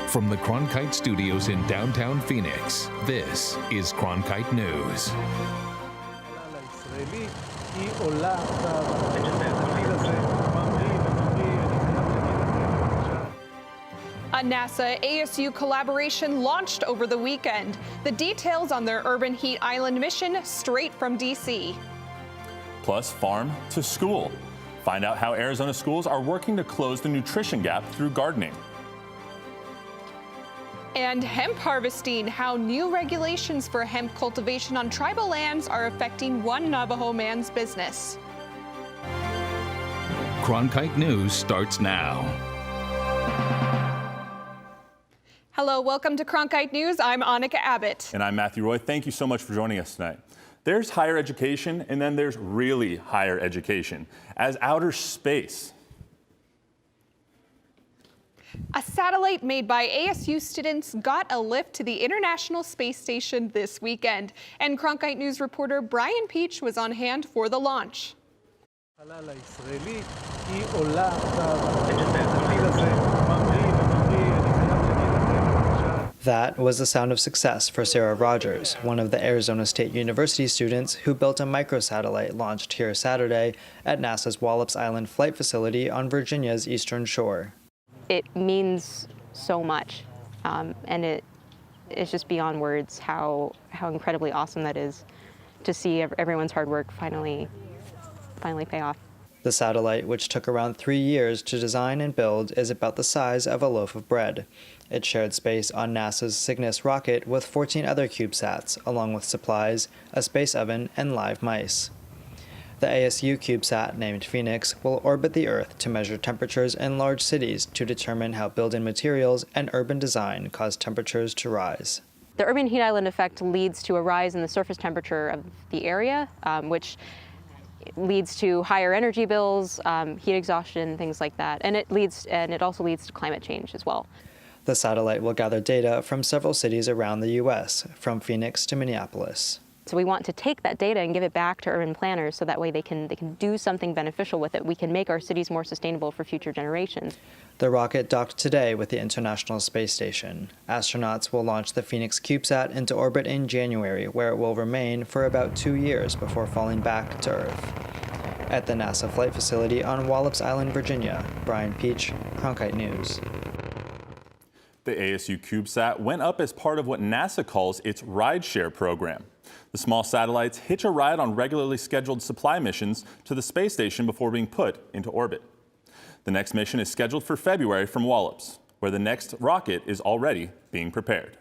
From the Cronkite studios in downtown Phoenix, this is Cronkite News. A NASA ASU collaboration launched over the weekend. The details on their Urban Heat Island mission straight from D.C. Plus, farm to school. Find out how Arizona schools are working to close the nutrition gap through gardening. And hemp harvesting, how new regulations for hemp cultivation on tribal lands are affecting one Navajo man's business. Cronkite News starts now. Hello, welcome to Cronkite News. I'm Annika Abbott. And I'm Matthew Roy. Thank you so much for joining us tonight. There's higher education, and then there's really higher education as outer space. A satellite made by ASU students got a lift to the International Space Station this weekend, and Cronkite News reporter Brian Peach was on hand for the launch. That was the sound of success for Sarah Rogers, one of the Arizona State University students who built a microsatellite launched here Saturday at NASA's Wallops Island Flight Facility on Virginia's eastern shore. It means so much, and it's just beyond words how incredibly awesome that is to see everyone's hard work finally pay off. The satellite, which took around 3 years to design and build, is about the size of a loaf of bread. It shared space on NASA's Cygnus rocket with 14 other CubeSats, along with supplies, a space oven, and live mice. The ASU CubeSat, named Phoenix, will orbit the Earth to measure temperatures in large cities to determine how building materials and urban design cause temperatures to rise. The urban heat island effect leads to a rise in the surface temperature of the area, which leads to higher energy bills, heat exhaustion, things like that, and it also leads to climate change as well. The satellite will gather data from several cities around the U.S., from Phoenix to Minneapolis. So we want to take that data and give it back to urban planners so that way they can do something beneficial with it. We can make our cities more sustainable for future generations. The rocket docked today with the International Space Station. Astronauts will launch the Phoenix CubeSat into orbit in January, where it will remain for about 2 years before falling back to Earth. At the NASA Flight Facility on Wallops Island, Virginia, Brian Peach, Cronkite News. The ASU CubeSat went up as part of what NASA calls its rideshare program. The small satellites hitch a ride on regularly scheduled supply missions to the space station before being put into orbit. The next mission is scheduled for February from Wallops, where the next rocket is already being prepared.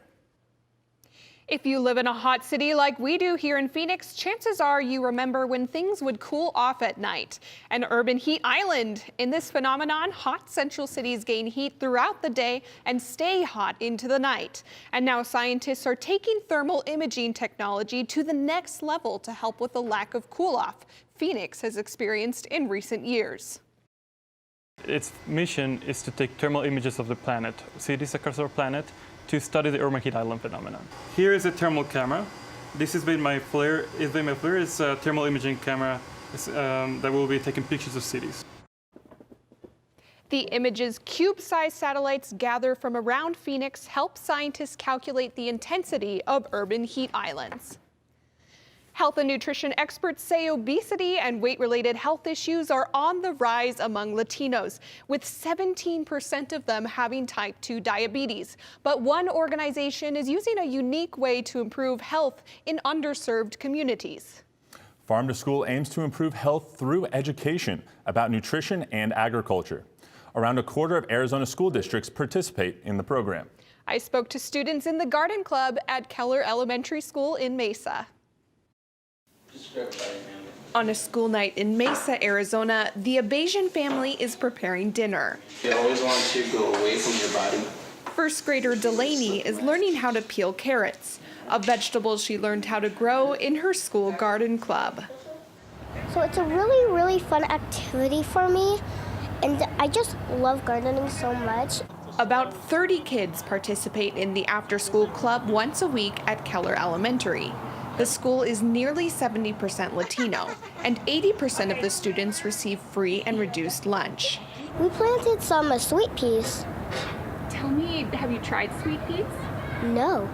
If you live in a hot city like we do here in Phoenix, chances are you remember when things would cool off at night. An urban heat island. In this phenomenon, hot central cities gain heat throughout the day and stay hot into the night. And now scientists are taking thermal imaging technology to the next level to help with the lack of cool-off Phoenix has experienced in recent years. Its mission is to take thermal images of the planet, cities across our planet, to study the urban heat island phenomenon. Here is a thermal camera. This is made by FLIR. It's a thermal imaging camera that will be taking pictures of cities. The images cube-sized satellites gather from around Phoenix help scientists calculate the intensity of urban heat islands. Health and nutrition experts say obesity and weight-related health issues are on the rise among Latinos, with 17% of them having type 2 diabetes. But one organization is using a unique way to improve health in underserved communities. Farm to School aims to improve health through education about nutrition and agriculture. Around a quarter of Arizona school districts participate in the program. I spoke to students in the garden club at Keller Elementary School in Mesa. On a school night in Mesa, Arizona, the Abazian family is preparing dinner. You always want to go away from your body. First grader Delaney is learning how to peel carrots, a vegetable she learned how to grow in her school garden club. So it's a really fun activity for me, and I just love gardening so much. About 30 kids participate in the after-school club once a week at Keller Elementary. The school is nearly 70% Latino, and 80% of the students receive free and reduced lunch. We planted some sweet peas. Tell me, have you tried sweet peas? No.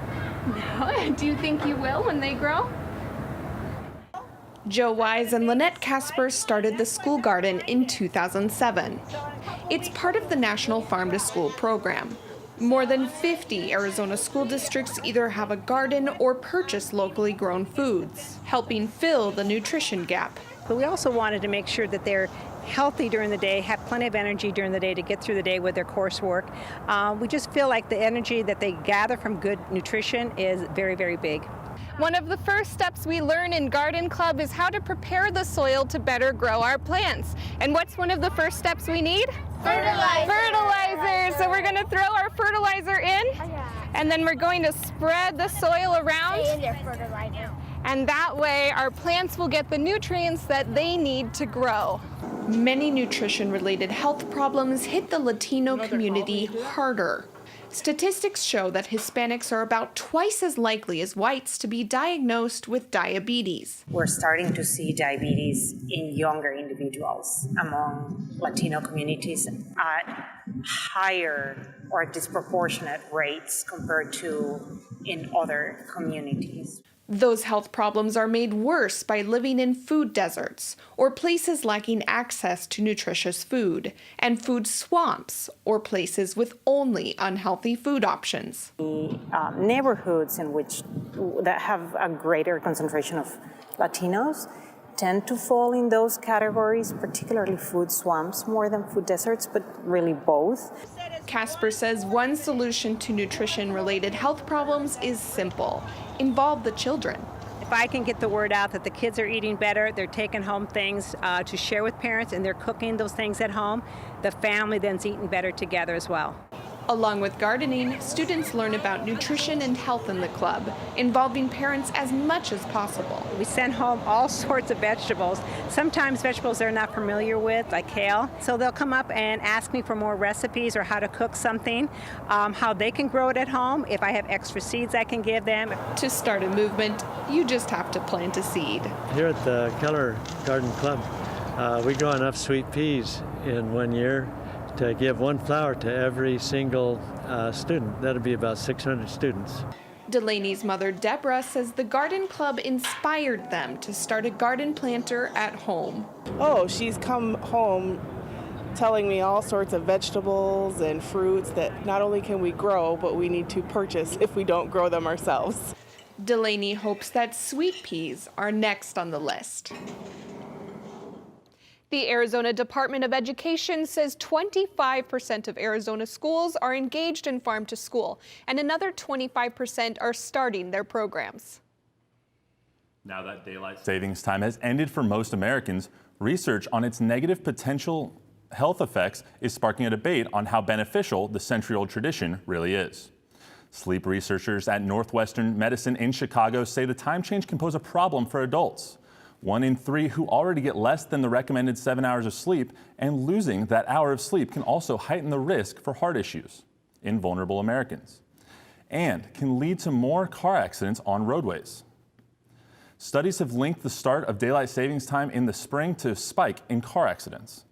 No? Do you think you will when they grow? Joe Wise and Lynette Casper started the school garden in 2007. It's part of the National Farm to School program. More than 50 Arizona school districts either have a garden or purchase locally grown foods, helping fill the nutrition gap. But we also wanted to make sure that they're healthy during the day, have plenty of energy during the day to get through the day with their coursework. We just feel like the energy that they gather from good nutrition is very, very big. One of the first steps we learn in Garden Club is how to prepare the soil to better grow our plants. And what's one of the first steps we need? Fertilizer. Fertilizer. So we're going to throw our fertilizer in, and then we're going to spread the soil around. Stay in there, fertilizer. And that way our plants will get the nutrients that they need to grow. Many nutrition-related health problems hit the Latino community harder. Statistics show that Hispanics are about twice as likely as whites to be diagnosed with diabetes. We're starting to see diabetes in younger individuals among Latino communities at higher or disproportionate rates compared to in other communities. Those health problems are made worse by living in food deserts or places lacking access to nutritious food, and food swamps or places with only unhealthy food options. Neighborhoods that have a greater concentration of Latinos tend to fall in those categories, particularly food swamps more than food deserts, but really both. Casper says one solution to nutrition-related health problems is simple: involve the children. If I can get the word out that the kids are eating better, they're taking home things to share with parents, and they're cooking those things at home, the family then's eating better together as well. Along with gardening, students learn about nutrition and health in the club, involving parents as much as possible. We send home all sorts of vegetables, sometimes vegetables they're not familiar with, like kale. So they'll come up and ask me for more recipes or how to cook something, how they can grow it at home. If I have extra seeds I can give them. To start a movement, you just have to plant a seed. Here at the Keller Garden Club, we grow enough sweet peas in 1 year to give one flower to every single student. That'll be about 600 students. Delaney's mother, Deborah, says the garden club inspired them to start a garden planter at home. Oh, she's come home telling me all sorts of vegetables and fruits that not only can we grow, but we need to purchase if we don't grow them ourselves. Delaney hopes that sweet peas are next on the list. The Arizona Department of Education says 25% of Arizona schools are engaged in farm to school, and another 25% are starting their programs. Now that daylight savings time has ended for most Americans, research on its negative potential health effects is sparking a debate on how beneficial the century-old tradition really is. Sleep researchers at Northwestern Medicine in Chicago say the time change can pose a problem for adults. 1 in 3 who already get less than the recommended 7 hours of sleep, and losing that hour of sleep can also heighten the risk for heart issues in vulnerable Americans and can lead to more car accidents on roadways. Studies have linked the start of daylight savings time in the spring to a spike in car accidents.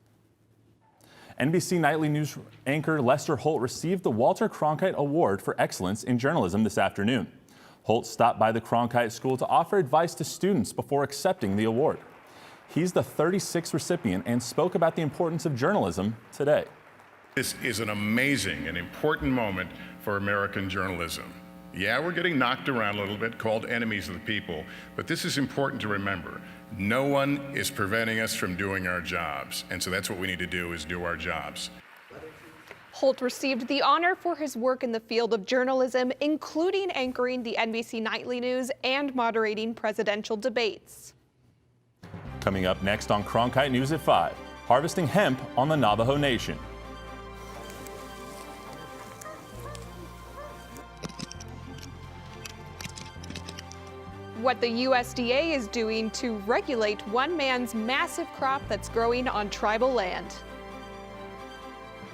NBC Nightly News anchor Lester Holt received the Walter Cronkite Award for Excellence in Journalism this afternoon. Holt stopped by the Cronkite School to offer advice to students before accepting the award. He's the 36th recipient and spoke about the importance of journalism today. This is an amazing and important moment for American journalism. Yeah, we're getting knocked around a little bit, called enemies of the people, but this is important to remember. No one is preventing us from doing our jobs, and so that's what we need to do, is do our jobs. Holt received the honor for his work in the field of journalism, including anchoring the NBC Nightly News and moderating presidential debates. Coming up next on Cronkite News at 5, harvesting hemp on the Navajo Nation. What the USDA is doing to regulate one man's massive crop that's growing on tribal land.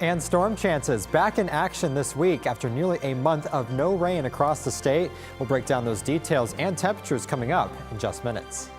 And storm chances back in action this week after nearly a month of no rain across the state. We'll break down those details and temperatures coming up in just minutes.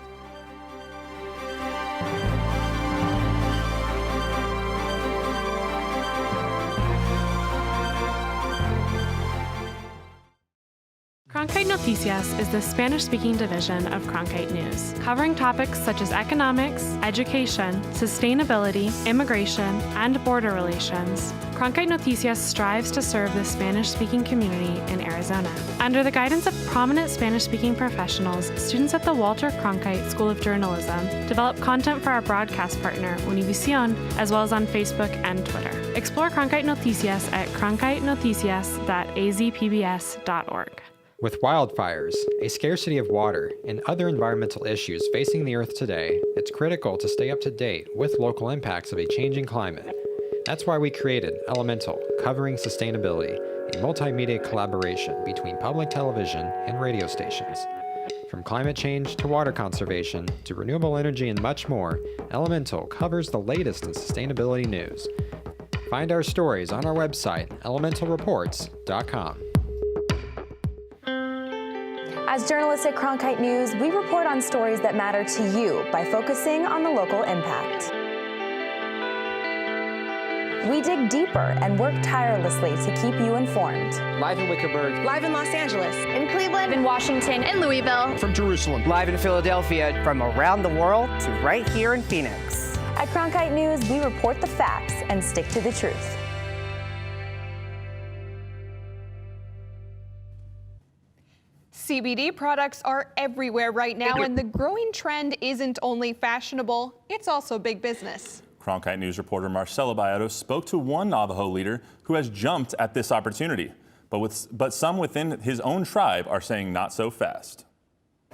Cronkite Noticias is the Spanish-speaking division of Cronkite News, covering topics such as economics, education, sustainability, immigration, and border relations. Cronkite Noticias strives to serve the Spanish-speaking community in Arizona. Under the guidance of prominent Spanish-speaking professionals, students at the Walter Cronkite School of Journalism develop content for our broadcast partner, Univision, as well as on Facebook and Twitter. Explore Cronkite Noticias at cronkitenoticias.azpbs.org. With wildfires, a scarcity of water, and other environmental issues facing the Earth today, it's critical to stay up to date with local impacts of a changing climate. That's why we created Elemental, covering sustainability, a multimedia collaboration between public television and radio stations. From climate change to water conservation to renewable energy and much more, Elemental covers the latest in sustainability news. Find our stories on our website, elementalreports.com. As journalists at Cronkite News, we report on stories that matter to you by focusing on the local impact. We dig deeper and work tirelessly to keep you informed. Live in Wickerburg. Live in Los Angeles. In Cleveland. In Washington. In Louisville. From Jerusalem. Live in Philadelphia. From around the world to right here in Phoenix. At Cronkite News, we report the facts and stick to the truth. CBD products are everywhere right now, and the growing trend isn't only fashionable, it's also big business. Cronkite News reporter Marcelo Bayoto spoke to one Navajo leader who has jumped at this opportunity, but some within his own tribe are saying not so fast.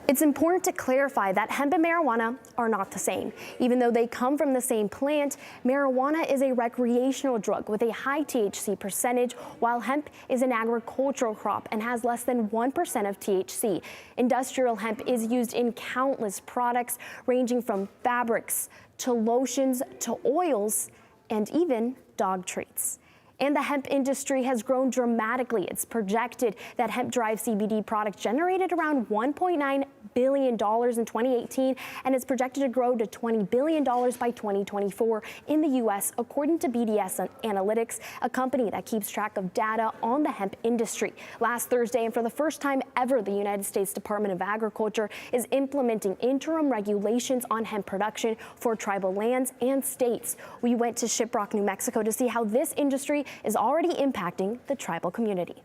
It's important to clarify that hemp and marijuana are not the same. Even though they come from the same plant, marijuana is a recreational drug with a high THC percentage, while hemp is an agricultural crop and has less than 1% of THC. Industrial hemp is used in countless products, ranging from fabrics to lotions to oils and even dog treats. And the hemp industry has grown dramatically. It's projected that hemp-derived CBD products generated around $1.9 billion in 2018, and it's projected to grow to $20 billion by 2024 in the U.S., according to BDS Analytics, a company that keeps track of data on the hemp industry. Last Thursday, and for the first time ever, the United States Department of Agriculture is implementing interim regulations on hemp production for tribal lands and states. We went to Shiprock, New Mexico to see how this industry is already impacting the tribal community.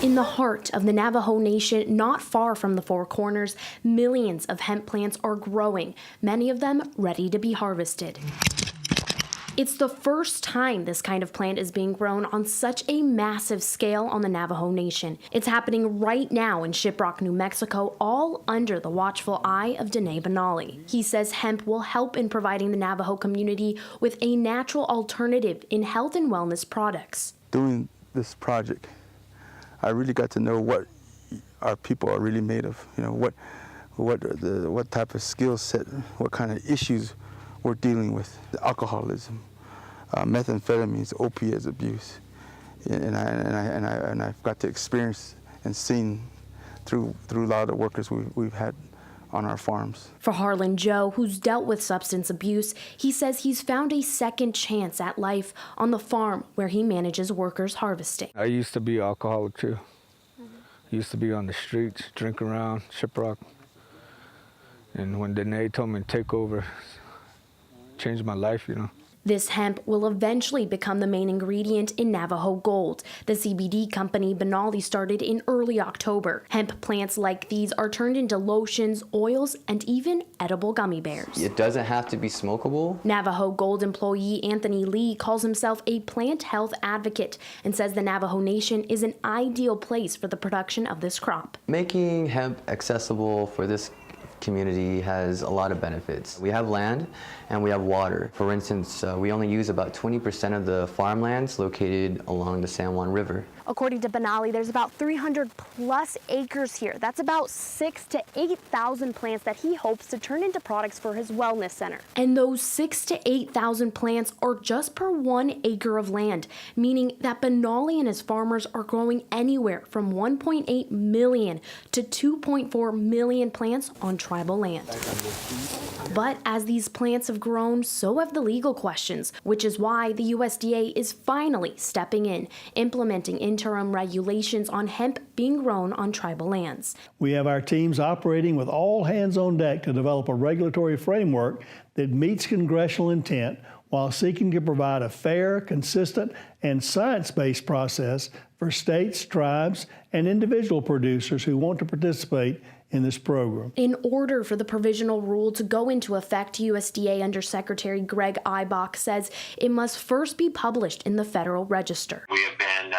In the heart of the Navajo Nation, not far from the Four Corners, millions of hemp plants are growing, many of them ready to be harvested. It's the first time this kind of plant is being grown on such a massive scale on the Navajo Nation. It's happening right now in Shiprock, New Mexico, all under the watchful eye of Dene Benally. He says hemp will help in providing the Navajo community with a natural alternative in health and wellness products. Doing this project, I really got to know what our people are really made of. You know, what type of skill set, what kind of issues we're dealing with: alcoholism, methamphetamines, opiates abuse, and I've got to experience and seen through a lot of the workers we've had on our farms. For Harlan Joe, who's dealt with substance abuse, he says he's found a second chance at life on the farm where he manages workers harvesting. I used to be an alcoholic too. Used to be on the streets, drink around Shiprock, and when Dene told me to take over, changed my life, you know. This hemp will eventually become the main ingredient in Navajo Gold, the CBD company Benally started in early October. Hemp plants like these are turned into lotions, oils, and even edible gummy bears. It doesn't have to be smokable. Navajo Gold employee Anthony Lee calls himself a plant health advocate and says the Navajo Nation is an ideal place for the production of this crop. Making hemp accessible for this community has a lot of benefits. We have land and we have water. For instance, we only use about 20% of the farmlands located along the San Juan River. According to Benally, there's about 300 plus acres here. That's about 6,000 to 8,000 plants that he hopes to turn into products for his wellness center. And those 6,000 to 8,000 plants are just per 1 acre of land, meaning that Benally and his farmers are growing anywhere from 1.8 million to 2.4 million plants on trial tribal land. But as these plants have grown, so have the legal questions, which is why the USDA is finally stepping in, implementing interim regulations on hemp being grown on tribal lands. We have our teams operating with all hands on deck to develop a regulatory framework that meets congressional intent while seeking to provide a fair, consistent, and science-based process for states, tribes, and individual producers who want to participate in this program. In order for the provisional rule to go into effect, USDA Undersecretary Greg Eibach says it must first be published in the Federal Register. We have been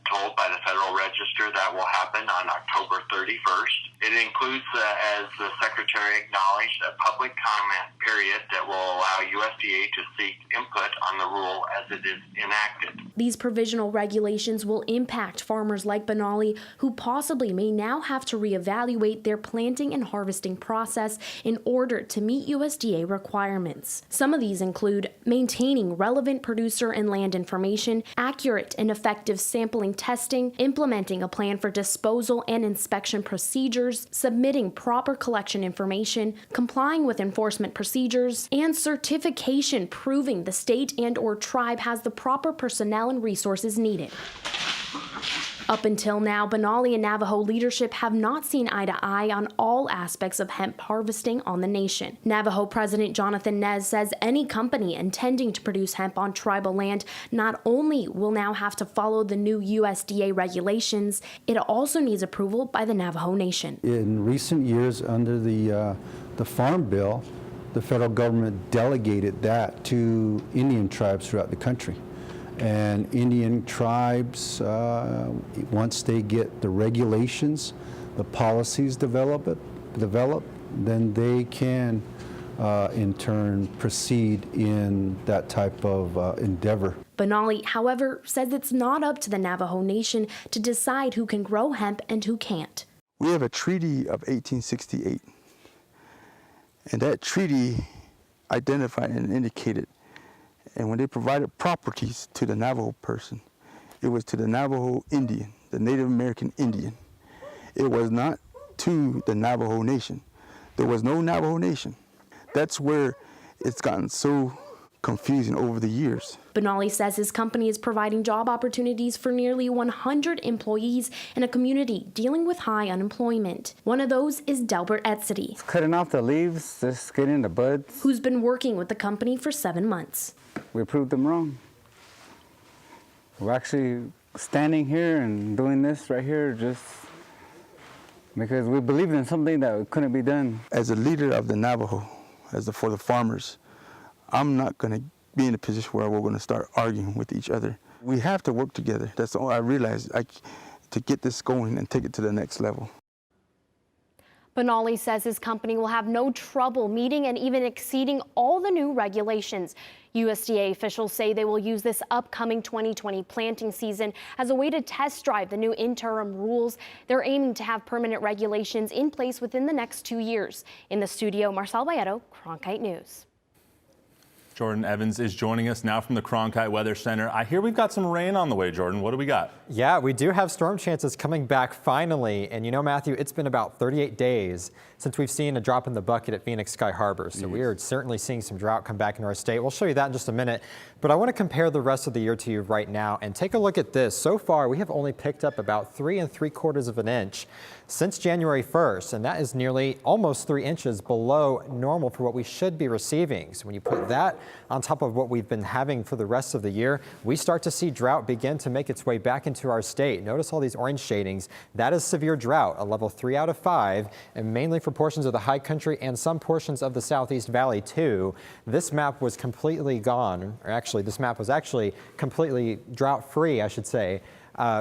told by the Federal Register that will happen on October 31st. It includes, as the Secretary acknowledged, a public comment period that will allow USDA to seek input on the rule as it is enacted. These provisional regulations will impact farmers like Benally, who possibly may now have to reevaluate their planting and harvesting process in order to meet USDA requirements. Some of these include maintaining relevant producer and land information, accurate and effective sampling testing, implementing a plan for disposal and inspection procedures, submitting proper collection information, complying with enforcement procedures, and certification proving the state and/or tribe has the proper personnel and resources needed. Up until now, Benally and Navajo leadership have not seen eye to eye on all aspects of hemp harvesting on the nation. Navajo President Jonathan Nez says any company intending to produce hemp on tribal land not only will now have to follow the new USDA regulations, it also needs approval by the Navajo Nation. In recent years, under the Farm Bill, the federal government delegated that to Indian tribes throughout the country. And Indian tribes, once they get the regulations, the policies develop, then they can, in turn, proceed in that type of endeavor. Benally, however, says it's not up to the Navajo Nation to decide who can grow hemp and who can't. We have a treaty of 1868, and that treaty identified and indicated. And when they provided properties to the Navajo person, it was to the Navajo Indian, the Native American Indian. It was not to the Navajo Nation. There was no Navajo Nation. That's where it's gotten so confusing over the years. Benally says his company is providing job opportunities for nearly 100 employees in a community dealing with high unemployment. One of those is Delbert Etzity, cutting off the leaves, just getting the buds. Who's been working with the company for 7 months. We proved them wrong. We're actually standing here and doing this right here just because we believed in something that couldn't be done. As a leader of the Navajo, for the farmers, I'm not going to be in a position where we're going to start arguing with each other. We have to work together. That's all I realized, to get this going and take it to the next level. Benally says his company will have no trouble meeting and even exceeding all the new regulations. USDA officials say they will use this upcoming 2020 planting season as a way to test drive the new interim rules. They're aiming to have permanent regulations in place within the next 2 years. In the studio, Marcel Bayeto, Cronkite News. Jordan Evans is joining us now from the Cronkite Weather Center. I hear we've got some rain on the way, Jordan. What do we got? Yeah, we do have storm chances coming back finally. And you know, Matthew, it's been about 38 days since we've seen a drop in the bucket at Phoenix Sky Harbor. So we are certainly seeing some drought come back into our state. We'll show you that in just a minute. But I want to compare the rest of the year to you right now and take a look at this. So far, we have only picked up about 3 3/4 of an inch since January 1st, and that is nearly almost 3 inches below normal for what we should be receiving. So when you put that on top of what we've been having for the rest of the year, we start to see drought begin to make its way back into our state. Notice all these orange shadings. That is severe drought, a level 3 out of 5, and mainly for portions of the high country and some portions of the Southeast Valley too. This map was completely gone, or actually this map was actually completely drought free, I should say,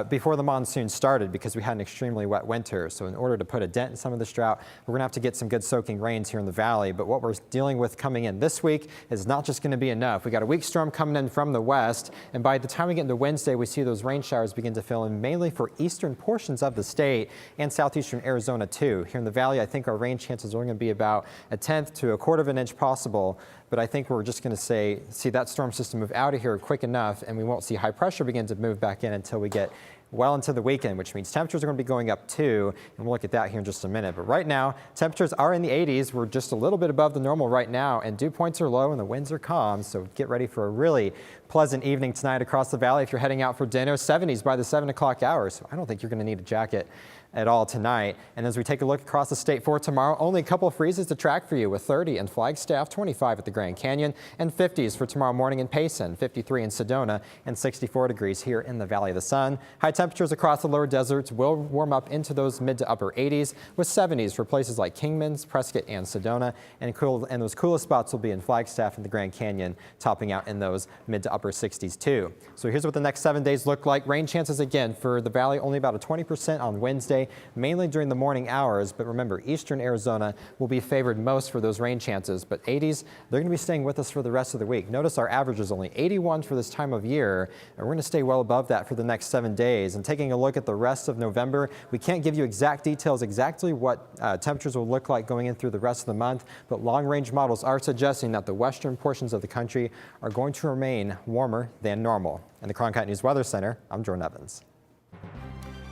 before the monsoon started because we had an extremely wet winter. So in order to put a dent in some of this drought, we're going to have to get some good soaking rains here in the valley. But what we're dealing with coming in this week is not just going to be enough. We got a weak storm coming in from the west, and by the time we get into Wednesday, we see those rain showers begin to fill in mainly for eastern portions of the state and southeastern Arizona too. Here in the valley, I think our rain chances are going to be about 1/10 to 1/4 of an inch possible. But I think we're just going to see that storm system move out of here quick enough, and we won't see high pressure begin to move back in until we get well into the weekend, which means temperatures are going to be going up too, and we'll look at that here in just a minute. But right now, temperatures are in the 80s. We're just a little bit above the normal right now, and dew points are low and the winds are calm, so get ready for a really pleasant evening tonight across the valley if you're heading out for dinner. 70s by the 7 o'clock hour, so I don't think you're going to need a jacket at all tonight. And as we take a look across the state for tomorrow, only a couple of freezes to track for you with 30 in Flagstaff, 25 at the Grand Canyon, and 50s for tomorrow morning in Payson, 53 in Sedona, and 64 degrees here in the Valley of the Sun. High temperatures across the lower deserts will warm up into those mid to upper 80s with 70s for places like Kingman's, Prescott, and Sedona. And those coolest spots will be in Flagstaff and the Grand Canyon, topping out in those mid to upper 60s too. So here's what the next 7 days look like. Rain chances again for the valley, only about a 20% on Wednesday, mainly during the morning hours. But remember, eastern Arizona will be favored most for those rain chances. But 80s, they're going to be staying with us for the rest of the week. Notice our average is only 81 for this time of year, and we're going to stay well above that for the next 7 days. And taking a look at the rest of November, we can't give you exact details exactly what temperatures will look like going in through the rest of the month, but long-range models are suggesting that the western portions of the country are going to remain warmer than normal. In the Cronkite News Weather Center, I'm Jordan Evans.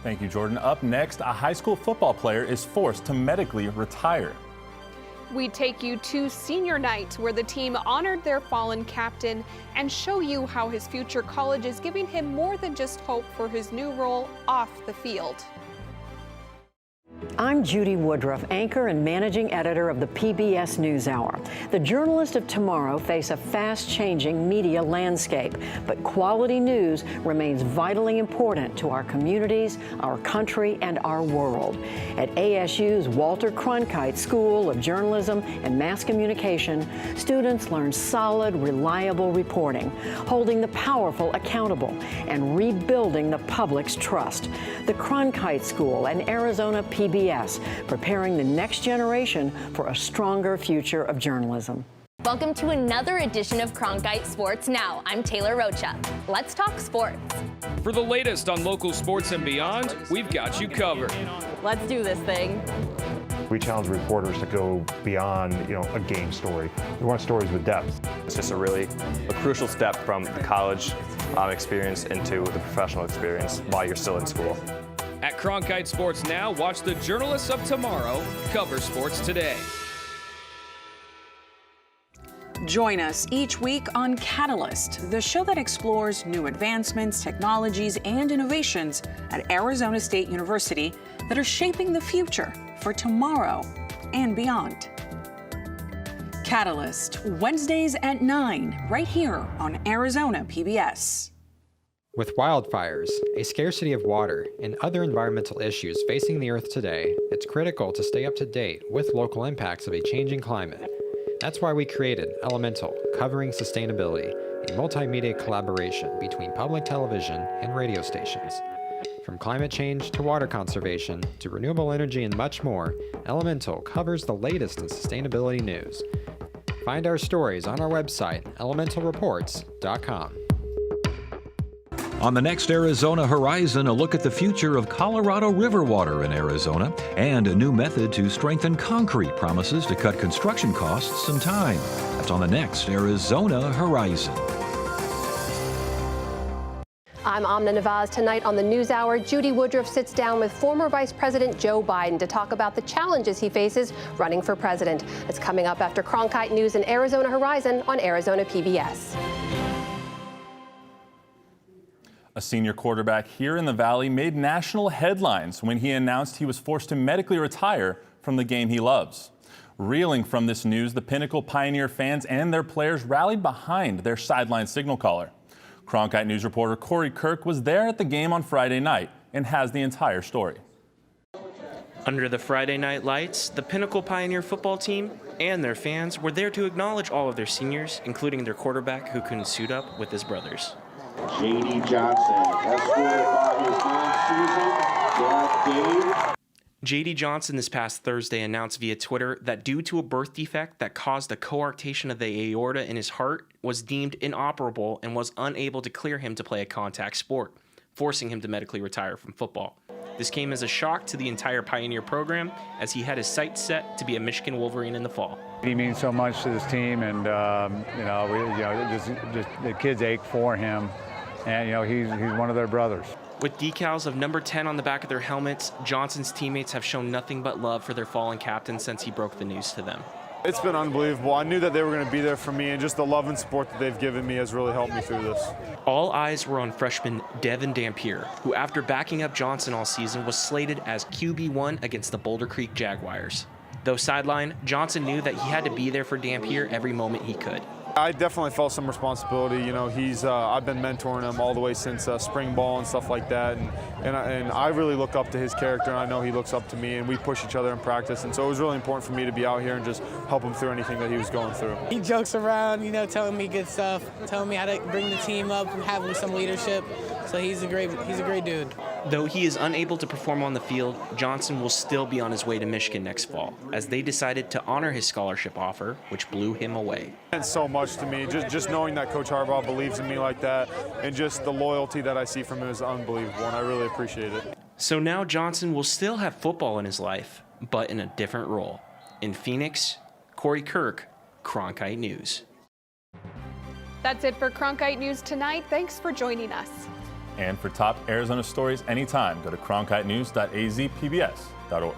Thank you, Jordan. Up next, a high school football player is forced to medically retire. We take you to senior night, where the team honored their fallen captain and show you how his future college is giving him more than just hope for his new role off the field. I'm Judy Woodruff, anchor and managing editor of the PBS NewsHour. The journalists of tomorrow face a fast-changing media landscape, but quality news remains vitally important to our communities, our country, and our world. At ASU's Walter Cronkite School of Journalism and Mass Communication, students learn solid, reliable reporting, holding the powerful accountable, and rebuilding the public's trust. The Cronkite School and Arizona PBS, preparing the next generation for a stronger future of journalism. Welcome to another edition of Cronkite Sports Now. I'm Taylor Rocha. Let's talk sports. For the latest on local sports and beyond, we've got you covered. Let's do this thing. We challenge reporters to go beyond, a game story. We want stories with depth. It's just a crucial step from the college experience into the professional experience while you're still in school. At Cronkite Sports Now, watch the journalists of tomorrow cover sports today. Join us each week on Catalyst, the show that explores new advancements, technologies, and innovations at Arizona State University that are shaping the future for tomorrow and beyond. Catalyst, Wednesdays at 9, right here on Arizona PBS. With wildfires, a scarcity of water, and other environmental issues facing the Earth today, it's critical to stay up to date with local impacts of a changing climate. That's why we created Elemental, covering sustainability, a multimedia collaboration between public television and radio stations. From climate change to water conservation to renewable energy and much more, Elemental covers the latest in sustainability news. Find our stories on our website, elementalreports.com. On the next Arizona Horizon, a look at the future of Colorado River water in Arizona and a new method to strengthen concrete promises to cut construction costs and time. That's on the next Arizona Horizon. I'm Amna Navaz. Tonight on the NewsHour, Judy Woodruff sits down with former Vice President Joe Biden to talk about the challenges he faces running for president. It's coming up after Cronkite News and Arizona Horizon on Arizona PBS. A senior quarterback here in the Valley made national headlines when he announced he was forced to medically retire from the game he loves. Reeling from this news, the Pinnacle Pioneer fans and their players rallied behind their sideline signal caller. Cronkite News reporter Corey Kirk was there at the game on Friday night and has the entire story. Under the Friday night lights, the Pinnacle Pioneer football team and their fans were there to acknowledge all of their seniors, including their quarterback who couldn't suit up with his brothers. J.D. Johnson, escorted by his mom, Susan, dad, Dave. J.D. Johnson this past Thursday announced via Twitter that due to a birth defect that caused a coarctation of the aorta in his heart, was deemed inoperable and was unable to clear him to play a contact sport, forcing him to medically retire from football. This came as a shock to the entire Pioneer program, as he had his sights set to be a Michigan Wolverine in the fall. He means so much to this team, and just the kids ache for him, and he's one of their brothers. With decals of number 10 on the back of their helmets, Johnson's teammates have shown nothing but love for their fallen captain since he broke the news to them. It's been unbelievable. I knew that they were going to be there for me, and just the love and support that they've given me has really helped me through this. All eyes were on freshman Devin Dampier, who after backing up Johnson all season was slated as QB1 against the Boulder Creek Jaguars. Though sidelined, Johnson knew that he had to be there for Dampier every moment he could. I definitely felt some responsibility. You know, I've been mentoring him all the way since spring ball and stuff like that, and I really look up to his character, and I know he looks up to me, and we push each other in practice, and so it was really important for me to be out here and just help him through anything that he was going through. He jokes around, you know, telling me good stuff, telling me how to bring the team up and having some leadership. So he's a great dude. Though he is unable to perform on the field, Johnson will still be on his way to Michigan next fall, as they decided to honor his scholarship offer, which blew him away. It meant so much to me, just knowing that Coach Harbaugh believes in me like that, and just the loyalty that I see from him is unbelievable, and I really appreciate it. So now Johnson will still have football in his life, but in a different role. In Phoenix, Corey Kirk, Cronkite News. That's it for Cronkite News tonight. Thanks for joining us. And for top Arizona stories anytime, go to cronkitenews.azpbs.org.